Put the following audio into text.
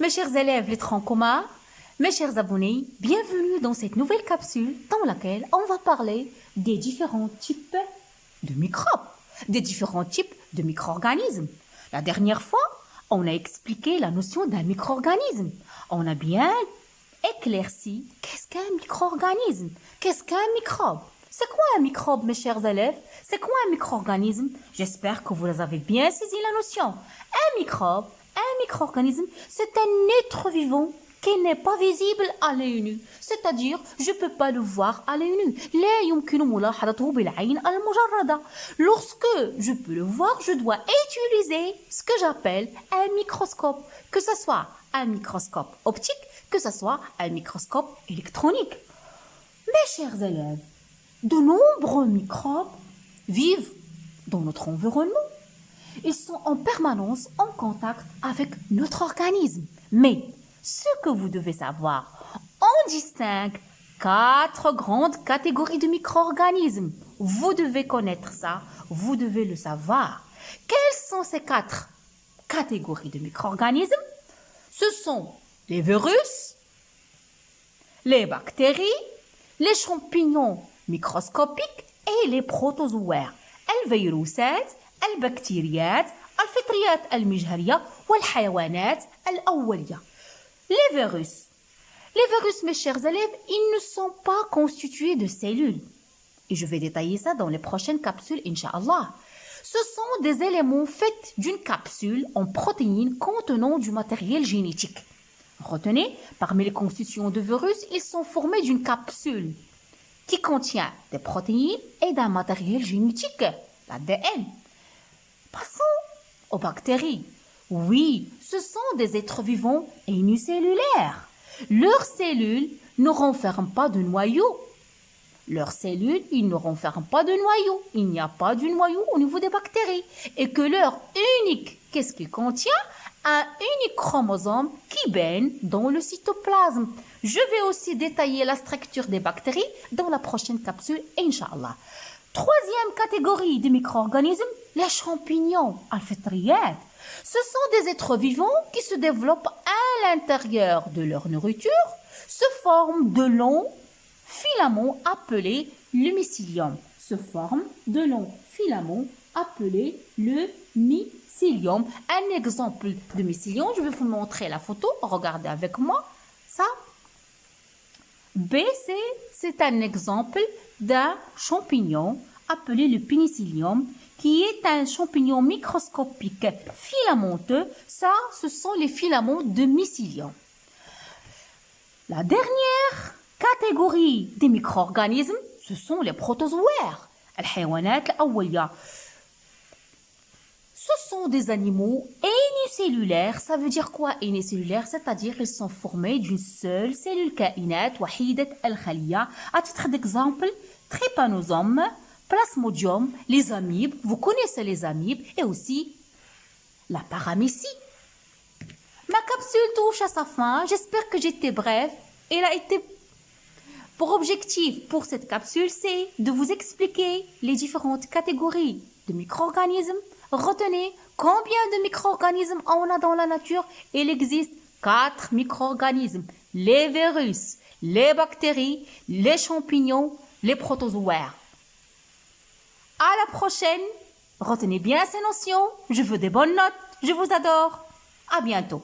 Mes chers élèves, les troncs communs, mes chers abonnés, bienvenue dans cette nouvelle capsule dans laquelle on va parler des différents types de microbes, des différents types de micro-organismes. La dernière fois, on a expliqué la notion d'un micro-organisme. On a bien éclairci qu'est-ce qu'un micro-organisme, qu'est-ce qu'un microbe. C'est quoi un microbe, mes chers élèves? C'est quoi un micro-organisme? J'espère que vous avez bien saisi la notion. Un microbe, un micro-organisme, c'est un être vivant qui n'est pas visible à l'œil nu. C'est-à-dire, je ne peux pas le voir à l'œil nu. لا يمكن ملاحظته بالعين المجردة. Lorsque je peux le voir, je dois utiliser ce que j'appelle un microscope. Que ce soit un microscope optique, que ce soit un microscope électronique. Mes chers élèves, de nombreux microbes vivent dans notre environnement. Ils sont en permanence en contact avec notre organisme. Mais ce que vous devez savoir, on distingue 4 grandes catégories de micro-organismes. Vous devez connaître ça, vous devez le savoir. Quelles sont ces 4 catégories de micro-organismes? Ce sont les virus, les bactéries, les champignons microscopiques et les protozoaires. الفيروسات، البكتيريات، الفطريات المجهرية والحيوانات الأولية. Les virus. Les virus, mes chers élèves, ils ne sont pas constitués de cellules. Et je vais détailler ça dans les prochaines capsules, Inch'Allah. Ce sont des éléments faits d'une capsule en protéines contenant du matériel génétique. Retenez, parmi les constitutions de virus, ils sont formés d'une capsule qui contient des protéines et d'un matériel génétique, l'ADN. Passons aux bactéries. Oui, ce sont des êtres vivants et unicellulaires. Leurs cellules ne renferment pas de noyau. Leurs cellules, ils ne renferment pas de noyau. Il n'y a pas de noyau au niveau des bactéries. Et que leur unique, qu'est-ce qu'il contient? Un unique chromosome qui baigne dans le cytoplasme. Je vais aussi détailler la structure des bactéries dans la prochaine capsule, Inch'Allah. Troisième catégorie de micro-organismes, les champignons, al-fitriyat. Ce sont des êtres vivants qui se développent à l'intérieur de leur nourriture, se forment de longs filaments appelés le mycélium. Se forment de longs filaments appelés le mycélium. Un exemple de mycélium, je vais vous montrer la photo. Regardez avec moi. Ça, B, c'est un exemple d'un champignon appelé le pénicillium, qui est un champignon microscopique filamenteux. Ça, ce sont les filaments de mycélium. La dernière catégorie des micro-organismes, ce sont les protozoaires. الحيوانات الأولية. Ce sont des animaux unicellulaires. Ça veut dire quoi unicellulaire? C'est-à-dire qu'ils sont formés d'une seule cellule كائنات وحيدة الخلية. À titre d'exemple, trypanosome, plasmodium, les amibes. Vous connaissez les amibes et aussi la paramécie. Ma capsule touche à sa fin. J'espère que j'étais bref. Elle a été pour objectif pour cette capsule, c'est de vous expliquer les différentes catégories de micro-organismes. Retenez combien de micro-organismes on a dans la nature. Il existe 4 micro-organismes. Les virus, les bactéries, les champignons, les protozoaires. À la prochaine. Retenez bien ces notions. Je veux des bonnes notes. Je vous adore. À bientôt.